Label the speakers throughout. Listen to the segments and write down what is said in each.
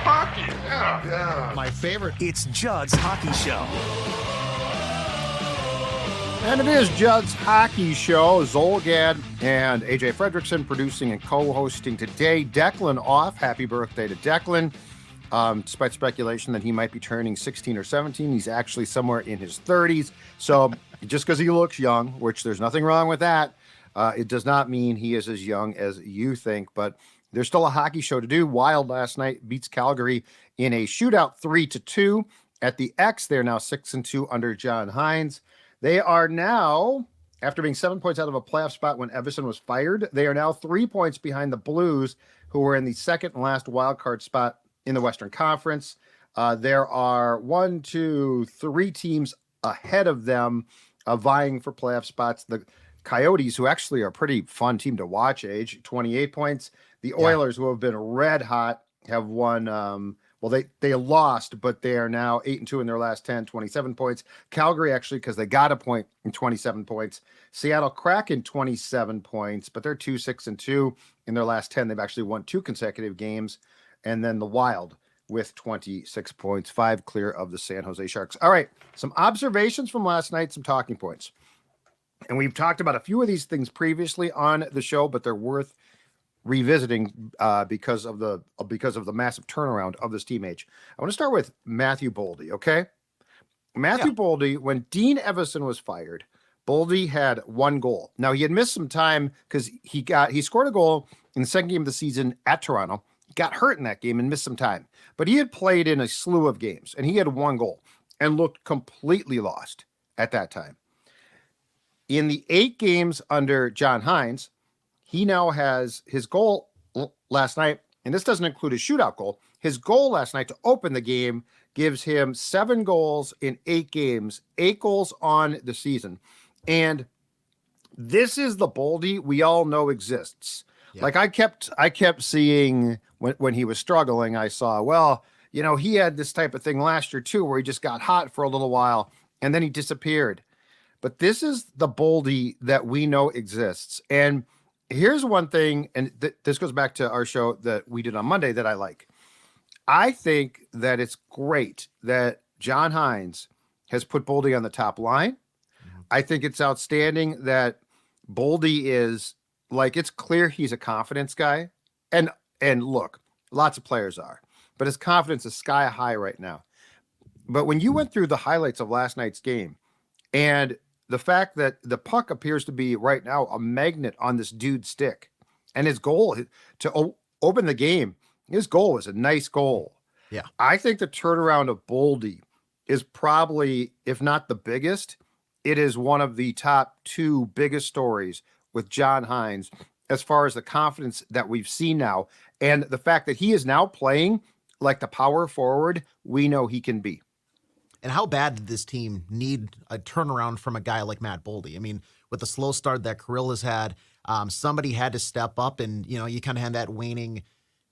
Speaker 1: hockey. Yeah.
Speaker 2: My favorite.
Speaker 3: It's Judd's Hockey Show.
Speaker 2: And it is Judd's Hockey Show. Zolgad and AJ Fredrickson producing and co-hosting today. Declan off. Happy birthday to Declan. Despite speculation that he might be turning 16 or 17, he's actually somewhere in his 30s. So just because he looks young, which there's nothing wrong with that, it does not mean he is as young as you think. But there's still a hockey show to do. Wild last night beats Calgary in a shootout 3-2 at the X. They're now 6-2 under John Hynes. They are now, after being 7 points out of a playoff spot when Evason was fired, they are now 3 points behind the Blues, who were in the second and last wild card spot in the Western Conference. There are 3 teams ahead of them vying for playoff spots. The Coyotes, who actually are a pretty fun team to watch, 28 points. The Oilers, who have been red hot, have won. They lost, but they are now 8-2 in their last 10, 27 points. Calgary, actually, because they got a point in 27 points. Seattle Kraken, 27 points, but they're 2-6-2 in their last 10. They've actually won 2 consecutive games. And then the Wild with 26 points, 5 clear of the San Jose Sharks. All right, some observations from last night, some talking points. And we've talked about a few of these things previously on the show, but they're worth revisiting because of the massive turnaround of this team age. I want to start with Matthew Boldy, okay? Matthew Boldy, when Dean Evason was fired, Boldy had 1 goal. Now, he had missed some time because he scored a goal in the second game of the season at Toronto. He got hurt in that game and missed some time. But he had played in a slew of games, and he had 1 goal and looked completely lost at that time. In the 8 games under John Hynes, he now has his goal last night, and this doesn't include his shootout goal. His goal last night to open the game gives him 7 goals in 8 games, 8 goals on the season. And this is the Boldy we all know exists. Yeah. Like I kept seeing when he was struggling, I saw, he had this type of thing last year too, where he just got hot for a little while and then he disappeared. But this is the Boldy that we know exists. And here's one thing, and this goes back to our show that we did on Monday that I like. I think that it's great that John Hynes has put Boldy on the top line. Mm-hmm. I think it's outstanding that Boldy is, it's clear he's a confidence guy. And look, lots of players are. But his confidence is sky high right now. But when you went through the highlights of last night's game, and the fact that the puck appears to be right now a magnet on this dude's stick, and his goal to open the game, his goal was a nice goal. Yeah. I think the turnaround of Boldy is probably, if not the biggest, it is one of the top 2 biggest stories with John Hynes as far as the confidence that we've seen now, and the fact that he is now playing like the power forward we know he can be.
Speaker 4: And how bad did this team need a turnaround from a guy like Matt Boldy? I mean, with the slow start that Kirill has had, somebody had to step up, and, you kind of had that waning,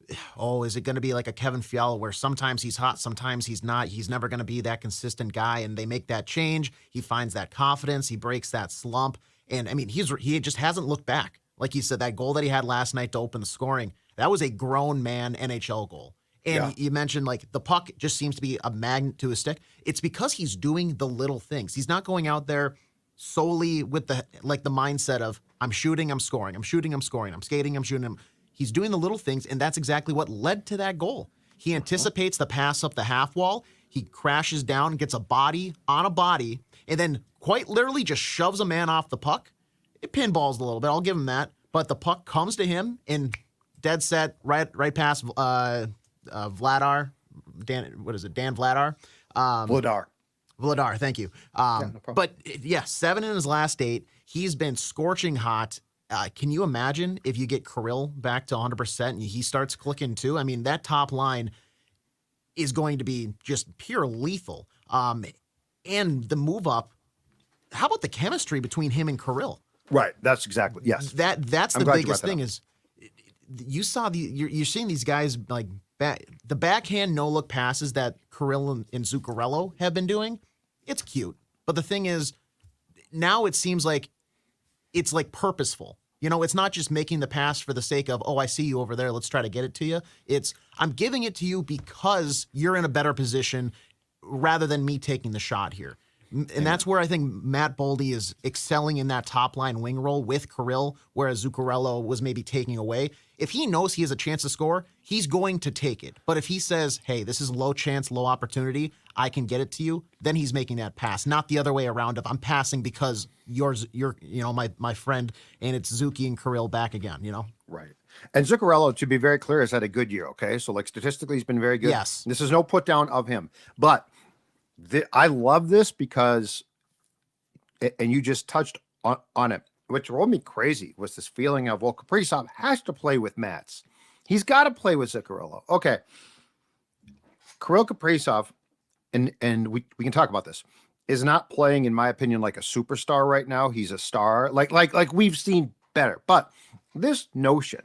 Speaker 4: is it going to be like a Kevin Fiala where sometimes he's hot, sometimes he's not. He's never going to be that consistent guy, and they make that change. He finds that confidence. He breaks that slump. And, I mean, he just hasn't looked back. Like you said, that goal that he had last night to open the scoring, that was a grown man NHL goal. And you mentioned, the puck just seems to be a magnet to his stick. It's because he's doing the little things. He's not going out there solely with the mindset of, I'm shooting, I'm scoring, I'm shooting, I'm scoring, I'm skating, I'm shooting. He's doing the little things, and that's exactly what led to that goal. He anticipates the pass up the half wall. He crashes down, gets a body on a body, and then quite literally just shoves a man off the puck. It pinballs a little bit, I'll give him that. But the puck comes to him in dead set, right past Vladar, Dan Vladar? Vladar, thank you. No but 7 in his last 8. He's been scorching hot. Can you imagine if you get Kirill back to 100% and he starts clicking too? I mean, that top line is going to be just pure lethal. And the move up, how about the chemistry between him and Kirill?
Speaker 2: Right, that's exactly, yes.
Speaker 4: That's the biggest thing is you saw you're seeing these guys the backhand no-look passes that Kirill and Zuccarello have been doing. It's cute. But the thing is, now it seems like it's purposeful. It's not just making the pass for the sake of, oh, I see you over there, let's try to get it to you. It's, I'm giving it to you because you're in a better position rather than me taking the shot here. And that's where I think Matt Boldy is excelling in that top line wing role with Kirill, whereas Zuccarello was maybe taking away. If he knows he has a chance to score, he's going to take it. But if he says, hey, this is low chance, low opportunity, I can get it to you, then he's making that pass, not the other way around of I'm passing because you're my friend, and it's Zuki and Kirill back again,
Speaker 2: Right. And Zuccarello, to be very clear, has had a good year, okay? So, like, statistically, he's been very good.
Speaker 4: Yes.
Speaker 2: This is no put down of him. But I love this because, and you just touched on it, what drove me crazy was this feeling of, well, Kaprizov has to play with Mats. He's got to play with Zuccarello. Okay. Kirill Kaprizov, and we can talk about this, is not playing, in my opinion, like a superstar right now. He's a star, like we've seen better. But this notion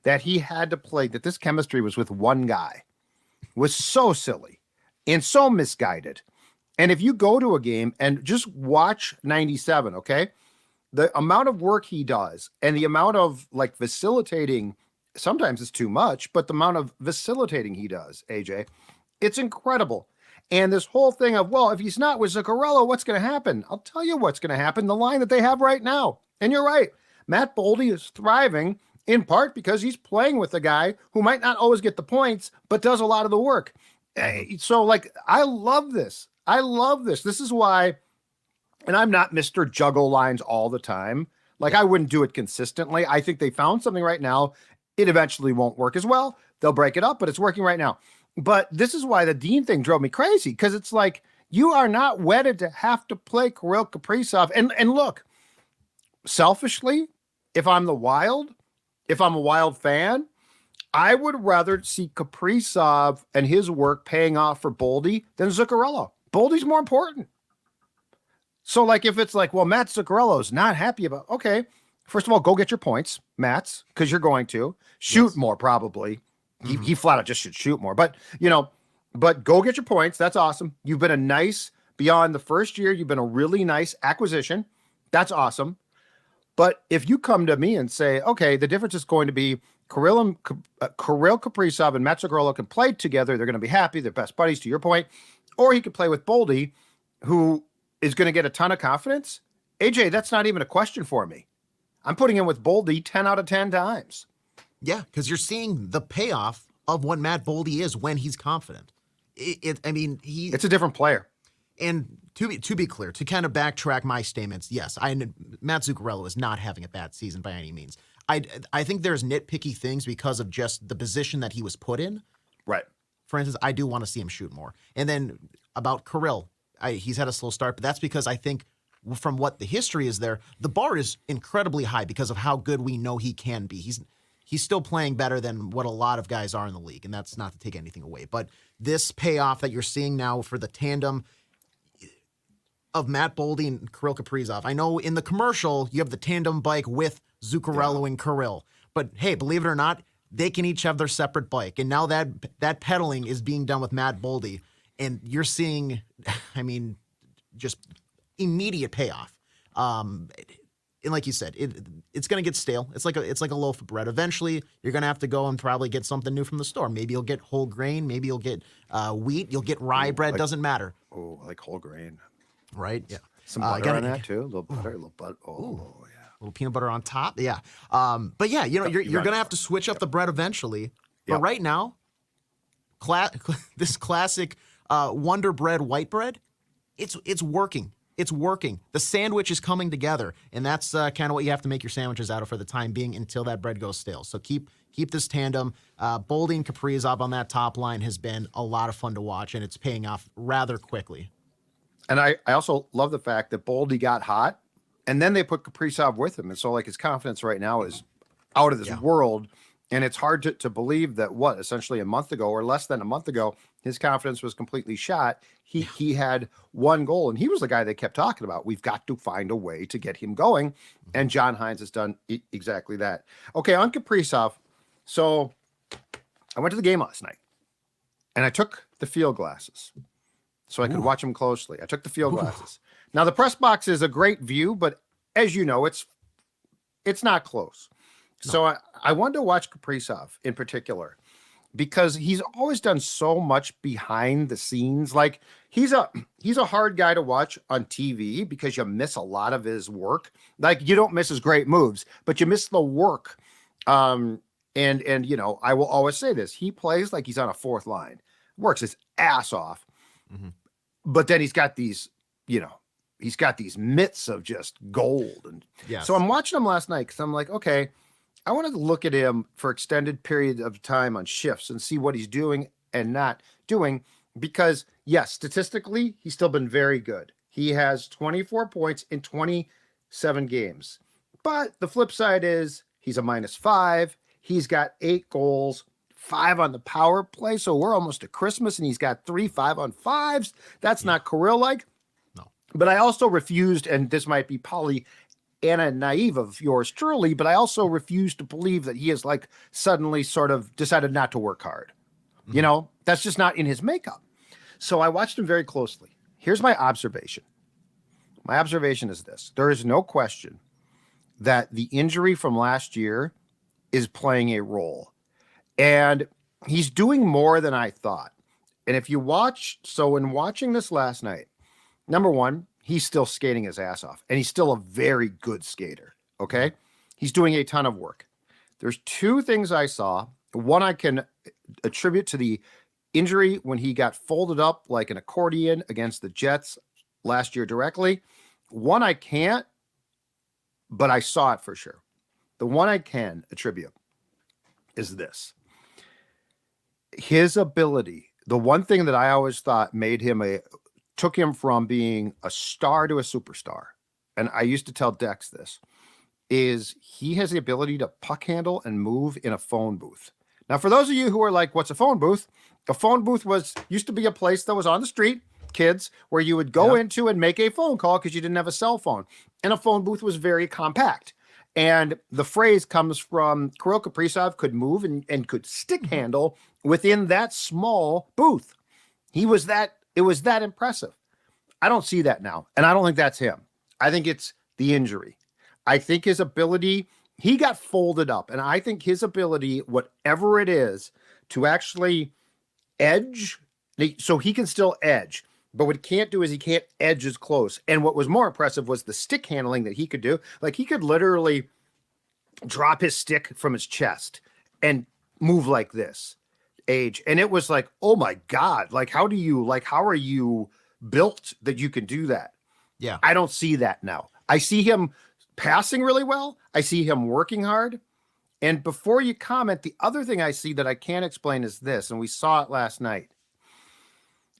Speaker 2: that he had to play, that this chemistry was with one guy, was so silly and so misguided. And if you go to a game and just watch 97, okay, the amount of work he does and the amount of like facilitating, sometimes it's too much, but the amount of facilitating he does, AJ, it's incredible. And this whole thing of, well, if he's not with Zuccarello, what's going to happen? I'll tell you what's going to happen. The line that they have right now. And you're right. Matt Boldy is thriving in part because he's playing with a guy who might not always get the points, but does a lot of the work. So, like, I love this. I love this. This is why, and I'm not Mr. Juggle lines all the time. Like, I wouldn't do it consistently. I think they found something right now. It eventually won't work as well. They'll break it up, but it's working right now. But this is why the Dean thing drove me crazy, because it's like, you are not wedded to have to play Kirill Kaprizov. And look, selfishly, if I'm a Wild fan, I would rather see Kaprizov and his work paying off for Boldy than Zuccarello. Boldy's more important. So, like, if it's like, well, Matt Zuccarello's not happy about, okay, first of all, go get your points, Matt's, because you're going to. Shoot more, probably. He flat out just should shoot more. But, but go get your points. That's awesome. You've been a nice, beyond the first year, you've been a really nice acquisition. That's awesome. But if you come to me and say, okay, the difference is going to be Kirill Kaprizov and Matt Zuccarello can play together. They're going to be happy. They're best buddies, to your point. Or he could play with Boldy, who is going to get a ton of confidence. AJ, that's not even a question for me. I'm putting him with Boldy 10 out of 10 times.
Speaker 4: Yeah, because you're seeing the payoff of what Matt Boldy is when he's confident. It's
Speaker 2: a different player.
Speaker 4: And to be clear, to kind of backtrack my statements, yes, Matt Zuccarello is not having a bad season by any means. I think there's nitpicky things because of just the position that he was put in.
Speaker 2: Right.
Speaker 4: For instance, I do want to see him shoot more. And then about Kirill, he's had a slow start, but that's because I think from what the history is there, the bar is incredibly high because of how good we know he can be. He's still playing better than what a lot of guys are in the league, and that's not to take anything away. But this payoff that you're seeing now for the tandem of Matt Boldy and Kirill Kaprizov, I know in the commercial you have the tandem bike with Zuccarello and Kirill, but hey, believe it or not, they can each have their separate bike. And now that pedaling is being done with Matt Boldy, and you're seeing, just immediate payoff. And like you said, it's going to get stale. It's like a loaf of bread. Eventually, you're going to have to go and probably get something new from the store. Maybe you'll get whole grain. Maybe you'll get wheat. You'll get rye bread. Doesn't matter.
Speaker 2: Oh, I like whole grain.
Speaker 4: Right? Yeah.
Speaker 2: Some butter on that too. A little butter. Oh, yeah.
Speaker 4: A little peanut butter on top. Yeah. But yeah, you're going to have to switch up the bread eventually. But right now, this classic Wonder Bread white bread, it's working. It's working. The sandwich is coming together, and that's kind of what you have to make your sandwiches out of for the time being until that bread goes stale. So keep this tandem. Boldy and Kaprizov on that top line has been a lot of fun to watch, and it's paying off rather quickly.
Speaker 2: And I also love the fact that Boldy got hot, and then they put Kaprizov with him. And so, like, his confidence right now is out of this world, and it's hard to believe that, essentially a month ago or less than a month ago, his confidence was completely shot. He had one goal, and he was the guy they kept talking about. We've got to find a way to get him going, and John Hines has done exactly that. Okay, on Kaprizov, so I went to the game last night, and I took the field glasses so I could watch him closely. I took the field glasses. Now, the press box is a great view, but as you know, it's It's not close.
Speaker 4: No.
Speaker 2: So I wanted to watch Kaprizov in particular because he's always done so much behind the scenes. Like he's a hard guy to watch on TV because you miss a lot of his work. Like you don't miss his great moves, but you miss the work. And you know, I will always say this: he plays like he's on a fourth line, works his ass off, but then he's got these, you know, he's got these mitts of just gold. And so I'm watching him last night because I'm like, okay, I wanted to look at him for extended periods of time on shifts and see what he's doing and not doing. Because yes, statistically, he's still been very good. He has 24 points in 27 games. But the flip side is he's a -5. He's got 8 goals, 5 on the power play. So we're almost to Christmas and he's got 3 5-on-5s. That's not Kirill-like.
Speaker 4: No.
Speaker 2: But I also refused, and this might be Pollyanna naive of yours truly, but I also refuse to believe that he has like suddenly sort of decided not to work hard. You know, that's just not in his makeup. So I watched him very closely. Here's my observation. My observation is this. There is no question that the injury from last year is playing a role. And he's doing more than I thought. And if you watch, so in watching this last night, number one, he's still skating his ass off, and he's still a very good skater, okay? He's doing a ton of work. There's 2 things I saw. One I can attribute to the injury when he got folded up like an accordion against the Jets last year directly. One I can't, but I saw it for sure. The one I can attribute is this. His ability, the one thing that I always thought took him from being a star to a superstar, and I used to tell Dex this, is he has the ability to puck handle and move in a phone booth. Now, for those of you who are like, what's a phone booth? A phone booth used to be a place that was on the street, kids, where you would go into and make a phone call because you didn't have a cell phone. And a phone booth was very compact. And the phrase comes from Kirill Kaprizov could move and could stick handle within that small booth. It was that impressive. I don't see that now. And I don't think that's him. I think it's the injury. I think his ability, he got folded up. And I think his ability, whatever it is, to actually edge, so he can still edge. But what he can't do is he can't edge as close. And what was more impressive was the stick handling that he could do. Like he could literally drop his stick from his chest and move like this, age. And it was like, oh my God, like how are you built that you can do that?
Speaker 4: Yeah.
Speaker 2: I don't see that now. I see him passing really well. I see him working hard. And before you comment, the other thing I see that I can't explain is this, and we saw it last night.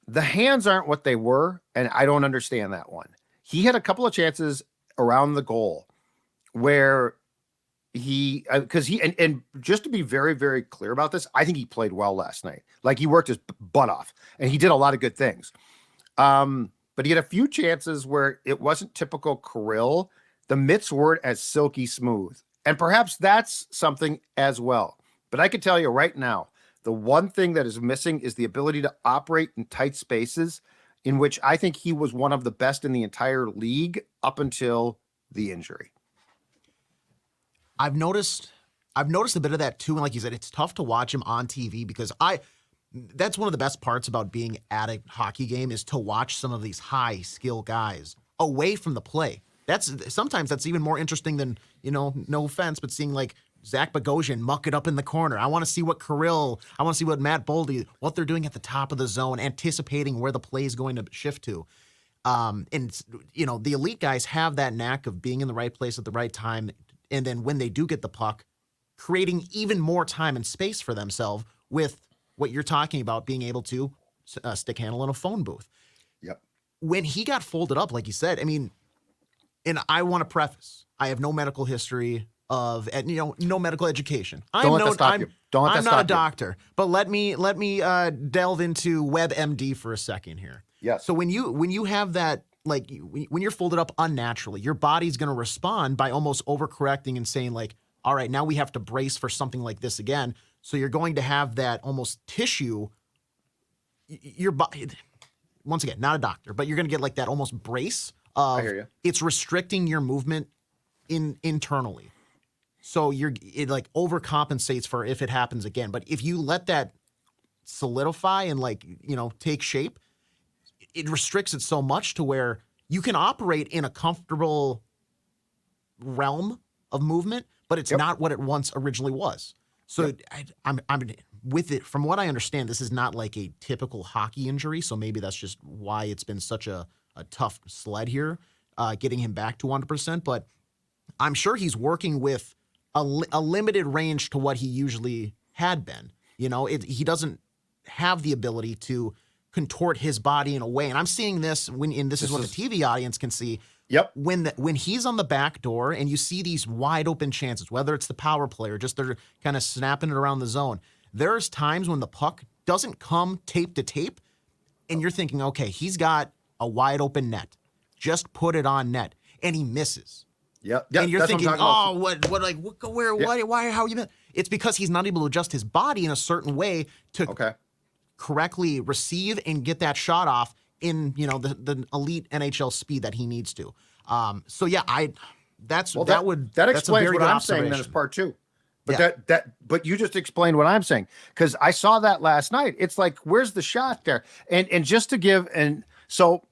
Speaker 2: The hands aren't what they were, and I don't understand that one. He had a couple of chances around the goal where and just to be very, very clear about this, I think he played well last night. Like he worked his butt off, and he did a lot of good things. But he had a few chances where it wasn't typical Kirill. The mitts weren't as silky smooth, and perhaps that's something as well. But I can tell you right now, the one thing that is missing is the ability to operate in tight spaces, in which I think he was one of the best in the entire league up until the injury.
Speaker 4: I've noticed a bit of that too. And like you said, it's tough to watch him on TV because that's one of the best parts about being at a hockey game is to watch some of these high skill guys away from the play. Sometimes that's even more interesting than, no offense, but seeing like Zach Bogosian muck it up in the corner. I want to see what Matt Boldy, what they're doing at the top of the zone, anticipating where the play is going to shift to. The elite guys have that knack of being in the right place at the right time. And then when they do get the puck, creating even more time and space for themselves with what you're talking about, being able to stick handle in a phone booth.
Speaker 2: Yep.
Speaker 4: When he got folded up, like you said, and I want to preface, I have no medical history of, no medical education.
Speaker 2: I'm
Speaker 4: not a doctor, but let me delve into WebMD for a second here.
Speaker 2: Yes.
Speaker 4: So when you have that, like when you're folded up unnaturally, your body's going to respond by almost overcorrecting and saying like, all right, now we have to brace for something like this again. So you're going to have that almost tissue, your body, once again, not a doctor, but you're going to get like that almost brace of,
Speaker 2: I hear you.
Speaker 4: It's restricting your movement internally. So it like overcompensates for if it happens again. But if you let that solidify and like, take shape, it restricts it so much to where you can operate in a comfortable realm of movement, but it's not what it once originally was. So I'm with it. From what I understand, this is not like a typical hockey injury. So maybe that's just why it's been such a tough sled here, getting him back to 100%. But I'm sure he's working with a limited range to what he usually had been. He doesn't have the ability to contort his body in a way. And I'm seeing this this is what the TV audience can see.
Speaker 2: Yep.
Speaker 4: When he's on the back door and you see these wide open chances, whether it's the power play or just they're kind of snapping it around the zone, there's times when the puck doesn't come tape to tape and you're thinking, okay, he's got a wide open net. Just put it on net. And he misses.
Speaker 2: Yep.
Speaker 4: And you're thinking, why, how you? It's because he's not able to adjust his body in a certain way to correctly receive and get that shot off in, the elite NHL speed that he needs to. That
Speaker 2: explains what I'm saying. Then as part two. But but you just explained what I'm saying, because I saw that last night. It's like, where's the shot there? And just to give, and so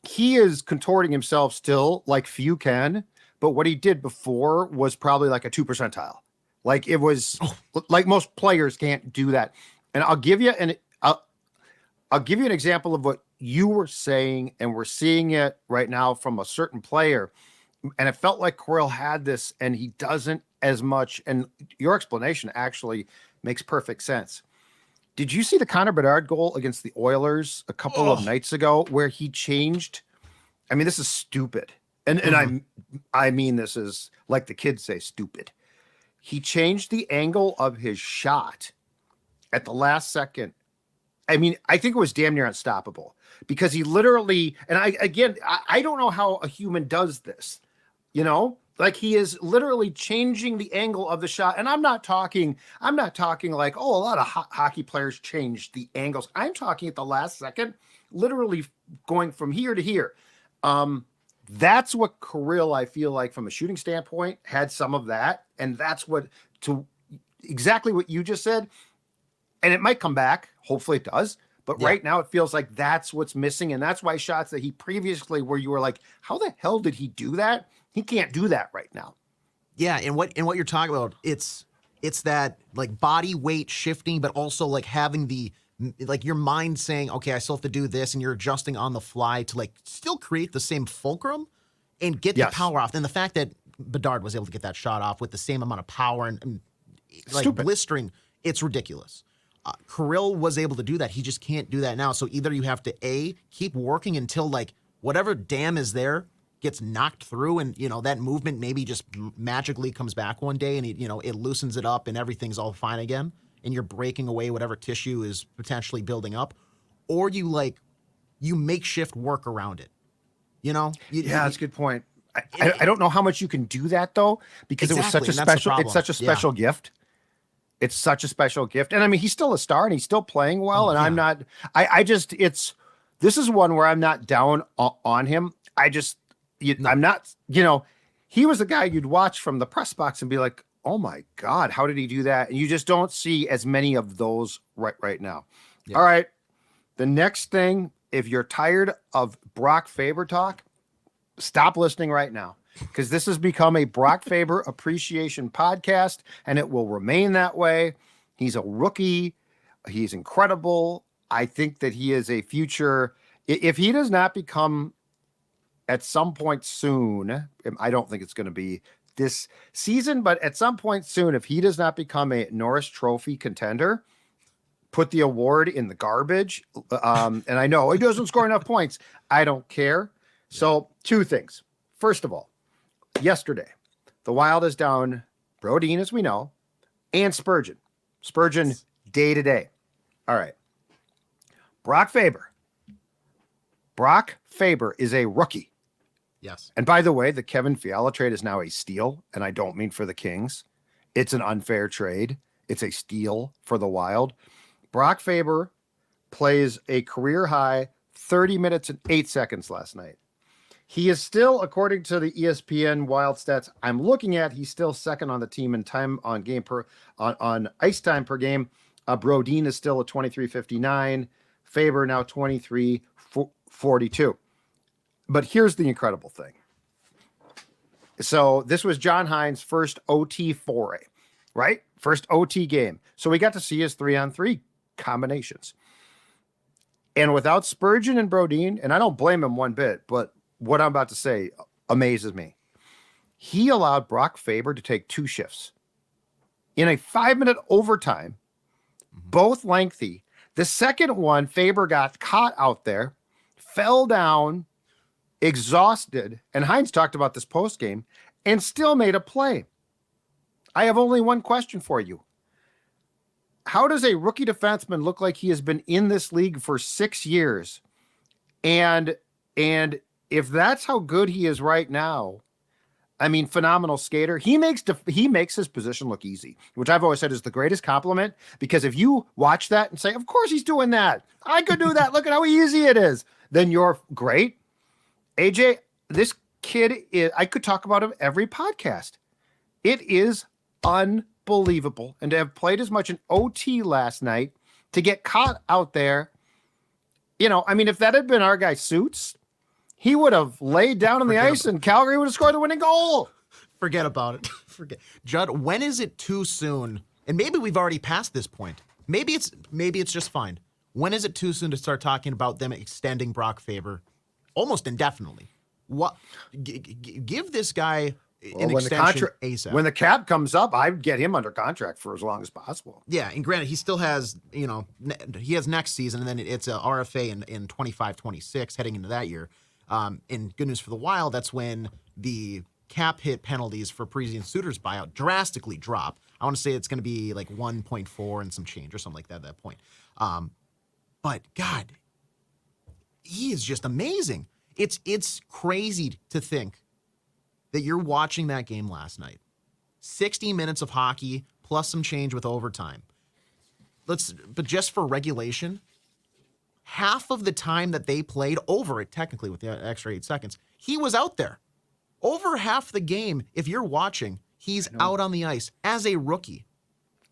Speaker 2: he is contorting himself still like few can. But what he did before was probably like a 2 percentile. Like it was like most players can't do that. And I'll give you an example of what you were saying, and we're seeing it right now from a certain player. And it felt like Kirill had this and he doesn't as much. And your explanation actually makes perfect sense. Did you see the Connor Bedard goal against the Oilers a couple of nights ago where he changed? I mean, this is stupid. And I mean, this is like the kids say, stupid. He changed the angle of his shot at the last second. I mean, I think it was damn near unstoppable, because he literally, and I don't know how a human does this, like he is literally changing the angle of the shot. And I'm not talking like, a lot of hockey players change the angles. I'm talking at the last second, literally going from here to here. That's what Kirill, I feel like, from a shooting standpoint, had some of that. And that's exactly what you just said. And it might come back. Hopefully it does. But right now it feels like that's what's missing. And that's why shots that he previously, where you were like, how the hell did he do that? He can't do that right now.
Speaker 4: Yeah. And what you're talking about, it's that like body weight shifting, but also like having like your mind saying, okay, I still have to do this, and you're adjusting on the fly to like still create the same fulcrum and get the power off. And the fact that Bedard was able to get that shot off with the same amount of power and like blistering, it's ridiculous. Kirill was able to do that. He just can't do that now. So either you have to keep working until like whatever dam is there gets knocked through, and that movement maybe just magically comes back one day, and it loosens it up and everything's all fine again, and you're breaking away whatever tissue is potentially building up, or you makeshift work around it.
Speaker 2: That's a good point. I don't know how much you can do that thoh, because it was such a special. It's such a special gift. It's such a special gift, and I mean, he's still a star and he's still playing well. I'm not. This is one where I'm not down on him. I'm not. He was the guy you'd watch from the press box and be like, oh my God, how did he do that? And you just don't see as many of those right now. Yeah. All right. The next thing, if you're tired of Brock Faber talk, stop listening right now, because this has become a Brock Faber appreciation podcast, and it will remain that way. He's a rookie. He's incredible. I think that he is a future. If he does not become at some point soon, I don't think it's going to be this season, but at some point soon, if he does not become a Norris Trophy contender, put the award in the garbage. And I know he doesn't score enough points. I don't care. Yeah. So 2 things. First of all, yesterday, the Wild is down Brodin, as we know, and Spurgeon. Spurgeon day to day. All right. Brock Faber. Brock Faber is a rookie.
Speaker 4: Yes.
Speaker 2: And by the way, the Kevin Fiala trade is now a steal, and I don't mean for the Kings. It's an unfair trade. It's a steal for the Wild. Brock Faber plays a career high 30 minutes and 8 seconds last night. He is still, according to the ESPN Wild Stats I'm looking at, he's still second on the team in time on game per on ice time per game. Brodin is still at 23:59. Faber now 23:42. But here's the incredible thing. So this was John Hines' first OT foray, right? First OT game. So we got to see his 3-on-3 combinations. And without Spurgeon and Brodin, and I don't blame him one bit, but what I'm about to say amazes me. He allowed Brock Faber to take 2 shifts in a 5-minute overtime, both lengthy. The second one, Faber got caught out there, fell down, exhausted, and Hines talked about this post game, and still made a play. I have only one question for you. How does a rookie defenseman look like he has been in this league for 6 years? And if that's how good he is right now, I mean, phenomenal skater. He makes his position look easy, which I've always said is the greatest compliment, because if you watch that and say, of course he's doing that, I could do that, look at how easy it is, then you're great. AJ, this kid I could talk about him every podcast. It is unbelievable. And to have played as much in OT last night, to get caught out there, I mean, if that had been our guy Suits, he would have laid down on the ice and Calgary would have scored the winning goal.
Speaker 4: Forget about it. Judd, when is it too soon? And maybe we've already passed this point. Maybe it's just fine. When is it too soon to start talking about them extending Brock Faber almost indefinitely? What? Give this guy an extension ASAP.
Speaker 2: When the cap comes up, I'd get him under contract for as long as possible.
Speaker 4: Yeah, and granted, he still has, he has next season, and then it's a RFA in 25-26 heading into that year. And good news for the Wild, that's when the cap hit penalties for Parise and Suter's buyout drastically drop. I want to say it's going to be like 1.4 and some change or something like that at that point. But God, he is just amazing. It's crazy to think that you're watching that game last night. 60 minutes of hockey plus some change with overtime. But just for regulation, half of the time that they played over it, technically with the extra 8 seconds, he was out there. Over half the game, if you're watching, he's out on the ice as a rookie.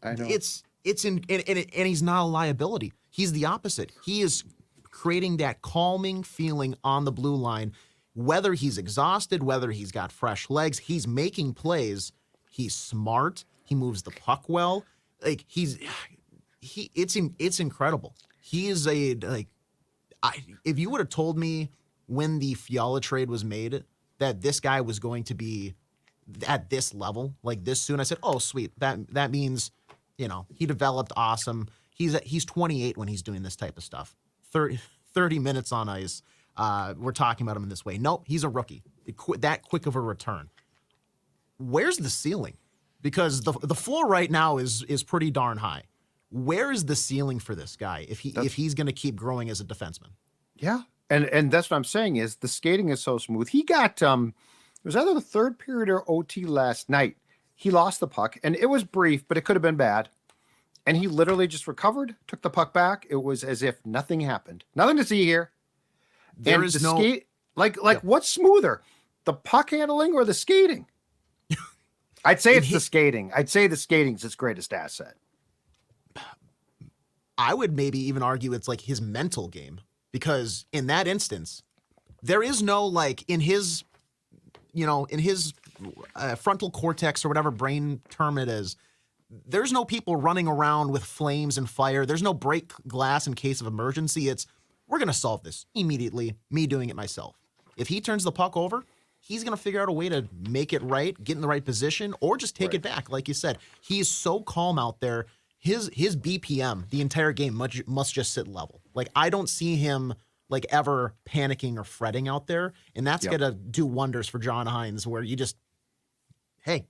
Speaker 2: I know.
Speaker 4: And he's not a liability. He's the opposite. He is creating that calming feeling on the blue line. Whether he's exhausted, whether he's got fresh legs, he's making plays. He's smart. He moves the puck well. Like it's incredible. He is if you would have told me when the Fiala trade was made that this guy was going to be at this level, like this soon, I said, oh, sweet. That means, he developed awesome. He's 28 when he's doing this type of stuff. 30 minutes on ice. We're talking about him in this way. Nope, he's a rookie. That quick of a return. Where's the ceiling? Because the floor right now is pretty darn high. Where is the ceiling for this guy if he's going to keep growing as a defenseman?
Speaker 2: Yeah, and that's what I'm saying is the skating is so smooth. He got it was either the third period or OT last night. He lost the puck, and it was brief, but it could have been bad. And he literally just recovered, took the puck back. It was as if nothing happened. Nothing to see here.
Speaker 4: There is no
Speaker 2: skate, what's smoother, the puck handling or the skating? I'd say it's the skating. I'd say the skating's his greatest asset.
Speaker 4: I would maybe even argue it's like his mental game, because in that instance, there is no in his frontal cortex or whatever brain term it is. There's no people running around with flames and fire. There's no break glass in case of emergency. It's, we're going to solve this immediately, me doing it myself. If he turns the puck over, he's going to figure out a way to make it right, get in the right position, or just take it back. Like you said, he's so calm out there. His BPM the entire game must just sit level. I don't see him ever panicking or fretting out there, and that's going to do wonders for John Hines, where you just, hey,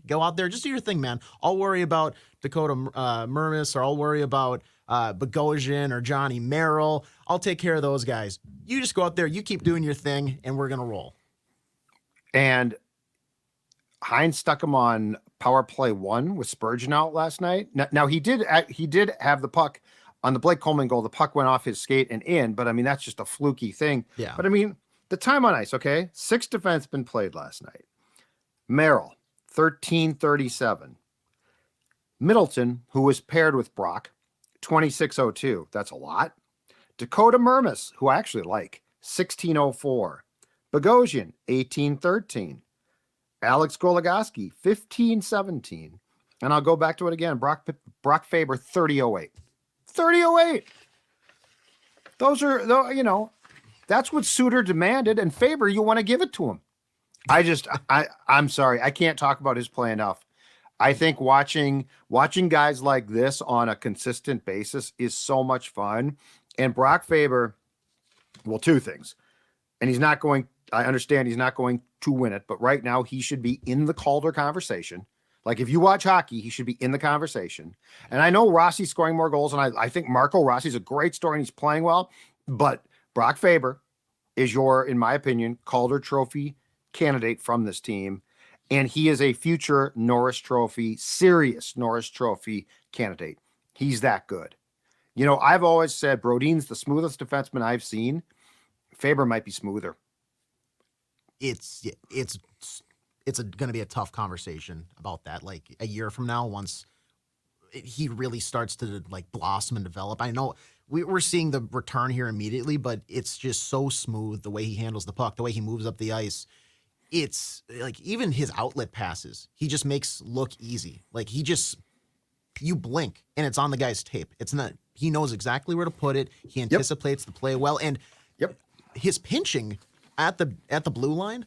Speaker 4: go out there, just do your thing, man. I'll worry about Dakota Mermis, or I'll worry about Bogosian or Johnny Merrill. I'll take care of those guys. You just go out there, you keep doing your thing, and we're going to roll.
Speaker 2: And Hines stuck him on power play 1 with Spurgeon out last night. Now he did have the puck on the Blake Coleman goal. The puck went off his skate and in, but I mean, that's just a fluky thing.
Speaker 4: Yeah.
Speaker 2: But I mean, The time on ice, okay? 6 defensemen played last night. Merrill, 13:37. Middleton, who was paired with Brock, 26:02. That's a lot. Dakota Mermis, who I actually like, 16:04. Bogosian, 18:13. Alex Goligoski, 15:17. And I'll go back to it again. Brock Faber, 30:08. 30:08. Those are, that's what Suter demanded. And Faber, you want to give it to him. I'm sorry. I can't talk about his play enough. I think watching guys like this on a consistent basis is so much fun. And Brock Faber, well, two things. And I understand he's not going to win it, but right now he should be in the Calder conversation. Like, if you watch hockey, he should be in the conversation. And I know Rossi's scoring more goals, and I think Marco Rossi's a great story and he's playing well, but Brock Faber is in my opinion, Calder Trophy candidate from this team. And he is a future serious Norris Trophy candidate. He's that good. I've always said Brodin's the smoothest defenseman I've seen. Faber might be smoother.
Speaker 4: It's going to be a tough conversation about that. Like a year from now, once he really starts to blossom and develop. I know we're seeing the return here immediately, but it's just so smooth the way he handles the puck, the way he moves up the ice. It's like even his outlet passes, he just makes look easy. Like you blink and it's on the guy's tape. It's not, he knows exactly where to put it. He anticipates the play well. And his pinching at the blue line,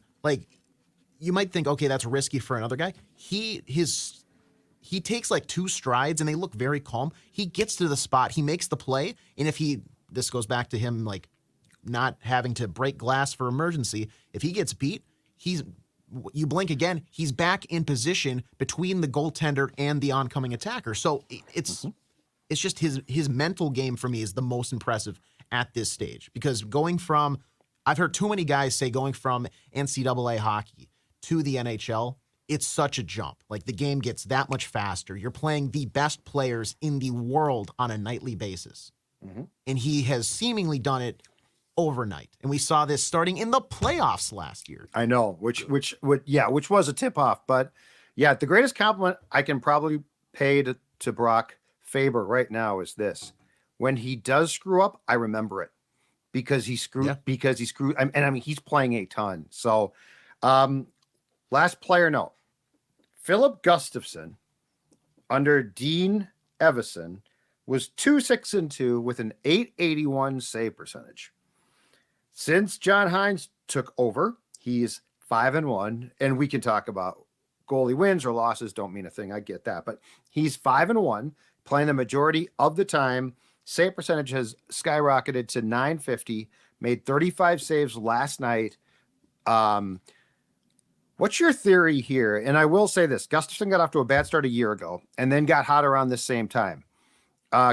Speaker 4: you might think, okay, that's risky for another guy. He takes 2 strides and they look very calm. He gets to the spot, he makes the play. And this goes back to him, not having to break glass for emergency. If he gets beat, you blink again, he's back in position between the goaltender and the oncoming attacker. So it's just his mental game for me is the most impressive at this stage, because I've heard too many guys say going from NCAA hockey to the NHL, it's such a jump. The game gets that much faster. You're playing the best players in the world on a nightly basis. Mm-hmm. And he has seemingly done it overnight. And we saw this starting in the playoffs last year.
Speaker 2: I know, which was a tip-off. But, the greatest compliment I can probably pay to Brock Faber right now is this. When he does screw up, I remember it. Because he screwed, and he's playing a ton. So, last player note, Philip Gustavsson under Dean Evison was 2-6-2 with an .881 save percentage. Since John Hines took over, he's 5-1, and we can talk about goalie wins or losses don't mean a thing. I get that, but he's 5-1, playing the majority of the time. Save percentage has skyrocketed to .950, made 35 saves last night. What's your theory here? And I will say this, Gustafsson got off to a bad start a year ago and then got hot around this same time.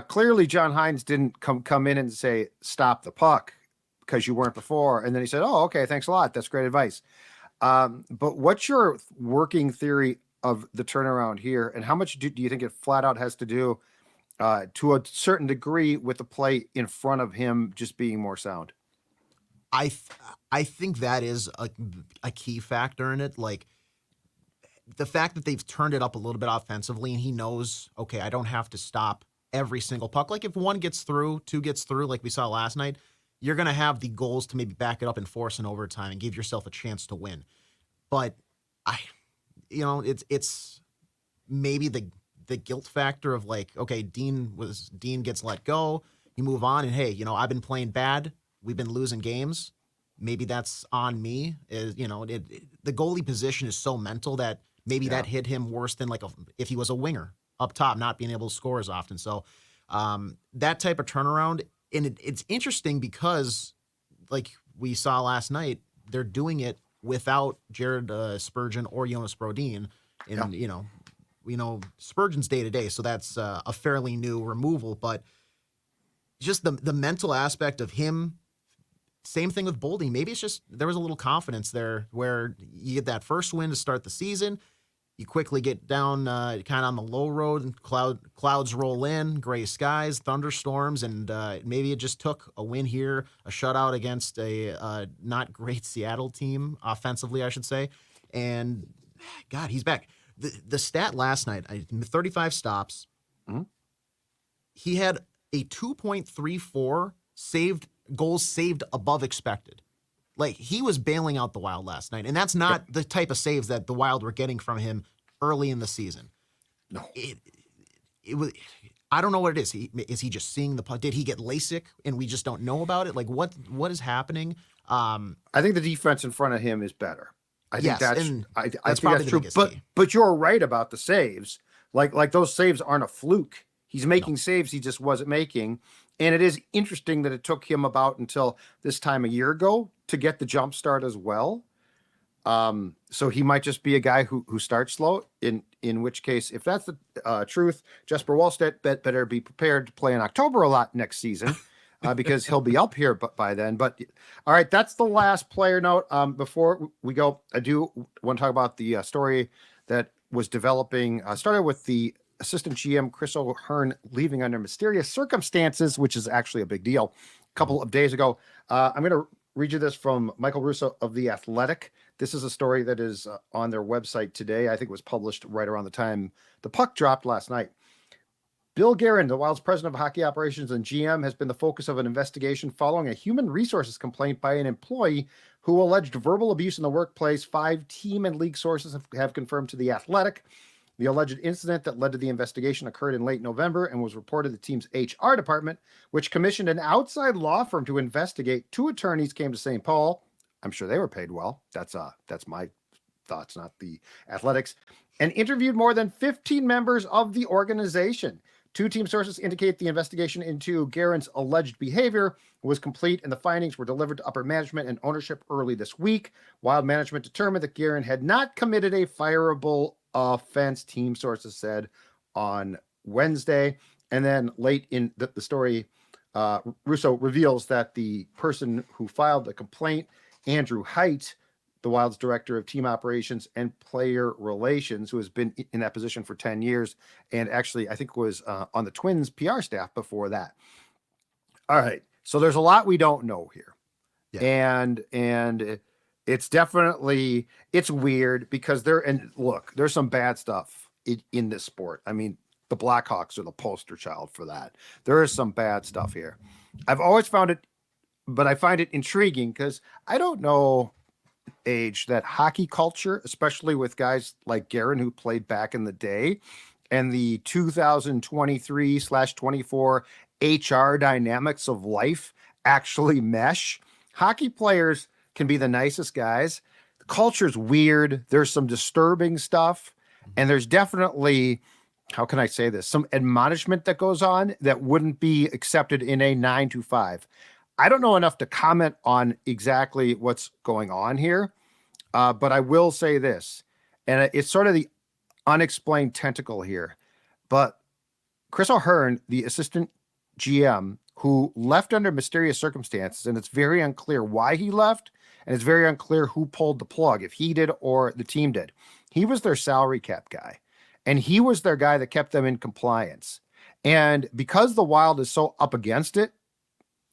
Speaker 2: Clearly, John Hines didn't come in and say, stop the puck because you weren't before. And then he said, oh, okay, thanks a lot. That's great advice. But what's your working theory of the turnaround here? And how much do you think it flat out has to do to a certain degree with the play in front of him just being more sound?
Speaker 4: I think that is a key factor in it. The fact that they've turned it up a little bit offensively, and he knows, okay, I don't have to stop every single puck. If one gets through, 2 gets through, like we saw last night, you're going to have the goals to maybe back it up and force an overtime and give yourself a chance to win. But it's maybe the guilt factor of okay, Dean gets let go, you move on, and hey, I've been playing bad, we've been losing games, maybe that's on me. The goalie position is so mental that maybe that hit him worse than if he was a winger up top, not being able to score as often. So that type of turnaround, and it's interesting because we saw last night, they're doing it without Jared Spurgeon or Jonas Brodin, and we know Spurgeon's day-to-day, so that's a fairly new removal. But just the mental aspect of him, same thing with Boldy. Maybe it's just there was a little confidence there where you get that first win to start the season. you quickly get down kind of on the low road, and clouds roll in, gray skies, thunderstorms, and maybe it just took a win here, a shutout against a not great Seattle team offensively, I should say. And God, he's back. The stat last night, 35 stops.
Speaker 2: Mm-hmm.
Speaker 4: He had a 2.34 goals saved above expected. Like, he was bailing out the Wild last night, and that's not the type of saves that the Wild were getting from him early in the season.
Speaker 2: No,
Speaker 4: it was. I don't know what it is. Is he just seeing the puck? Did he get LASIK and we just don't know about it? Like, what is happening?
Speaker 2: I think the defense in front of him is better. I think that's
Speaker 4: probably
Speaker 2: true. But you're right about the saves. Like those saves aren't a fluke. He's making saves he just wasn't making. And it is interesting that it took him about until this time a year ago to get the jump start as well. So he might just be a guy who starts slow, in which case, if that's the truth, Jesper Wallstedt better be prepared to play in October a lot next season because he'll be up here by then. But all right, that's the last player note. Before we go, I do want to talk about the story that was developing, started with the assistant GM Chris O'Hearn leaving under mysterious circumstances, which is actually a big deal. A couple of days ago, I'm going to read you this from Michael Russo of The Athletic. This is a story that is on their website today. I think it was published right around the time the puck dropped last night. Bill Garen, the Wild's president of hockey operations and GM, has been the focus of an investigation following a human resources complaint by an employee who alleged verbal abuse in the workplace. 5 team and league sources have confirmed to The Athletic. The alleged incident that led to the investigation occurred in late November and was reported to the team's HR department, which commissioned an outside law firm to investigate. 2 attorneys came to St. Paul. I'm sure they were paid well. That's my thoughts, not the Athletics, and interviewed more than 15 members of the organization. 2 team sources indicate the investigation into Garen's alleged behavior was complete and the findings were delivered to upper management and ownership early this week. Wild management determined that Garen had not committed a fireable offense, team sources said on Wednesday. And then late in the story, Russo reveals that the person who filed the complaint, Andrew Height, the Wild's director of team operations and player relations, who has been in that position for 10 years, and actually I think was on the Twins PR staff before that. All right, so there's a lot we don't know here. Yeah. And it's definitely, it's weird because there's some bad stuff in this sport. I mean, the Blackhawks are the poster child for that. There is some bad stuff here. I've always found it, but I find it intriguing because I don't know, Age, that hockey culture, especially with guys like Garen who played back in the day, and the 2023/24 HR dynamics of life actually mesh. Hockey players can be the nicest guys. The culture's weird. There's some disturbing stuff. And there's definitely, how can I say this, some admonishment that goes on that wouldn't be accepted in a 9 to 5. I don't know enough to comment on exactly what's going on here. But I will say this, and it's sort of the unexplained tentacle here. But Chris O'Hearn, the assistant GM, who left under mysterious circumstances, and it's very unclear why he left, and it's very unclear who pulled the plug, if he did or the team did. He was their salary cap guy, and he was their guy that kept them in compliance. And because the Wild is so up against it,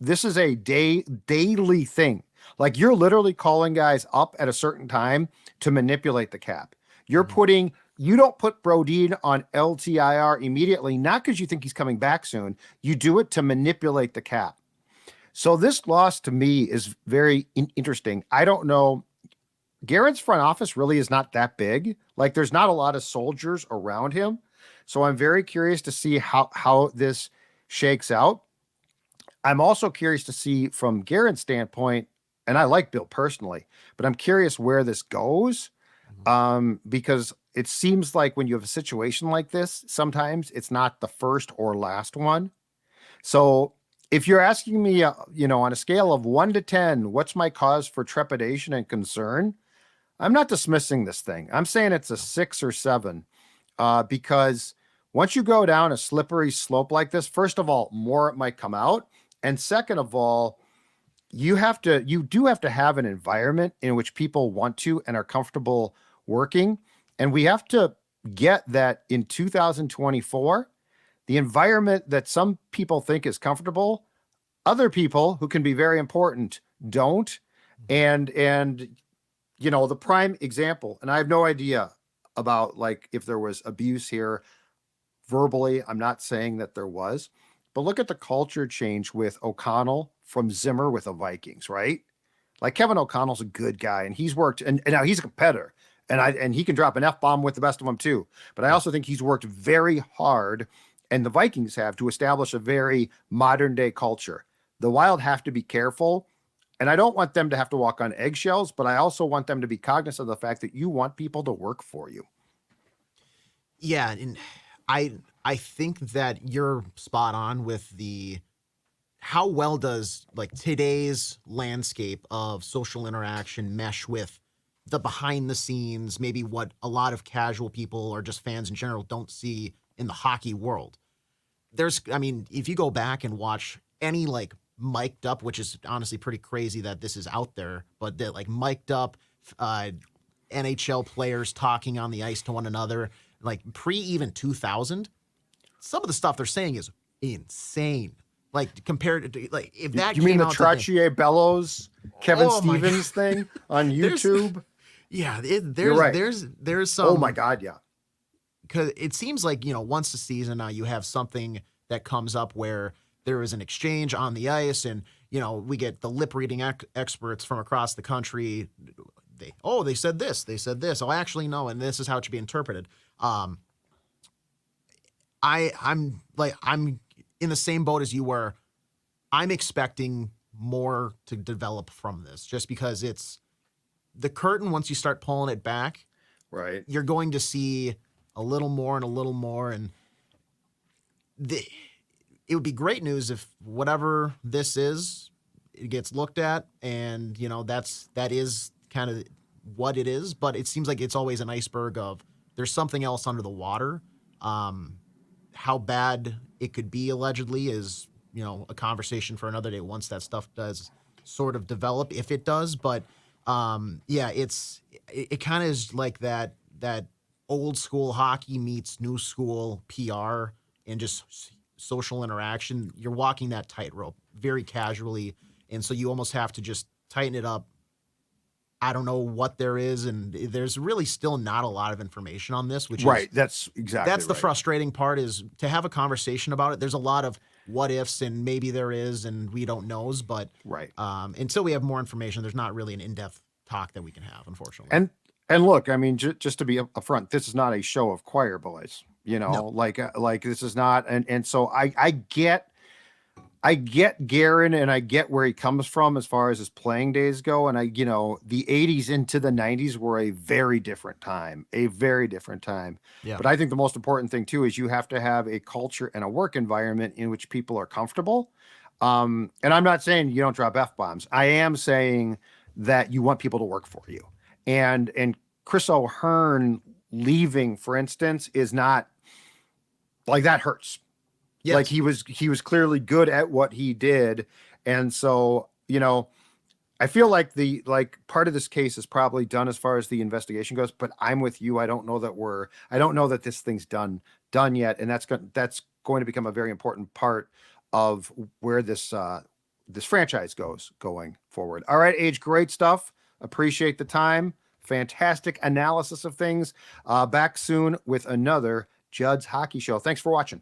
Speaker 2: this is a daily thing. Like, you're literally calling guys up at a certain time to manipulate the cap. You don't put Brodin on LTIR immediately, not because you think he's coming back soon. You do it to manipulate the cap. So this loss to me is very interesting. I don't know. Garen's front office really is not that big. Like, there's not a lot of soldiers around him. So I'm very curious to see how this shakes out. I'm also curious to see from Garen's standpoint, and I like Bill personally, but I'm curious where this goes, because it seems like when you have a situation like this, sometimes it's not the first or last one. So if you're asking me, on a scale of 1 to 10, what's my cause for trepidation and concern? I'm not dismissing this thing. I'm saying it's a 6 or 7, because once you go down a slippery slope like this, first of all, more might come out. And second of all, you do have to have an environment in which people want to and are comfortable working. And we have to get that in 2024, the environment that some people think is comfortable, other people who can be very important don't. And the prime example, and I have no idea about like if there was abuse here verbally. I'm not saying that there was, but look at the culture change with O'Connell from Zimmer with the Vikings, right? Like Kevin O'Connell's a good guy, and he's worked, and now he's a competitor, and he can drop an F-bomb with the best of them too. But I also think he's worked very hard, and the Vikings have, to establish a very modern day culture. The Wild have to be careful, and I don't want them to have to walk on eggshells, but I also want them to be cognizant of the fact that you want people to work for you.
Speaker 4: Yeah, and I think that you're spot on with the how well does like today's landscape of social interaction mesh with the behind the scenes, maybe what a lot of casual people or just fans in general don't see in the hockey world. If you go back and watch any like mic'd up, which is honestly pretty crazy that this is out there, but that like mic'd up NHL players talking on the ice to one another, like even 2000, some of the stuff they're saying is insane. Like compared to like if that
Speaker 2: you mean the Trottier Bellows Kevin Stevens thing on YouTube?
Speaker 4: There's some.
Speaker 2: Oh my God, yeah.
Speaker 4: Because it seems like once a season now you have something that comes up where there is an exchange on the ice, and we get the lip reading experts from across the country. They said this. They said this. Oh, actually no, and this is how it should be interpreted. I'm in the same boat as you were. I'm expecting more to develop from this, just because it's the curtain. Once you start pulling it back,
Speaker 2: right,
Speaker 4: you're going to see a little more and a little more. And it would be great news if whatever this is, it gets looked at, and that is kind of what it is. But it seems like it's always an iceberg of there's something else under the water. How bad it could be allegedly is, a conversation for another day once that stuff does sort of develop, if it does. But it kind of is like that old school hockey meets new school PR and just social interaction. You're walking that tightrope very casually, and so you almost have to just tighten it up. I don't know what there is, and there's really still not a lot of information on this, which
Speaker 2: right. That's exactly
Speaker 4: the frustrating part, is to have a conversation about it. There's a lot of what ifs, and maybe there is, and we don't know. But until we have more information, there's not really an in-depth talk that we can have, unfortunately.
Speaker 2: And look, I mean, just to be upfront, this is not a show of choir boys.
Speaker 4: No.
Speaker 2: Like this is not, and so I get Garen, and I get where he comes from as far as his playing days go. And the 80s into the 90s were a very different time.
Speaker 4: Yeah.
Speaker 2: But I think the most important thing too is you have to have a culture and a work environment in which people are comfortable. And I'm not saying you don't drop F-bombs. I am saying that you want people to work for you. And Chris O'Hearn leaving, for instance, is not like that hurts.
Speaker 4: Yes.
Speaker 2: Like he was clearly good at what he did. And so, I feel like part of this case is probably done as far as the investigation goes, but I'm with you. I don't know that this thing's done yet. And that's going to become a very important part of where this franchise goes going forward. All right, Age, great stuff. Appreciate the time. Fantastic analysis of things. Back soon with another Judd's Hockey Show. Thanks for watching.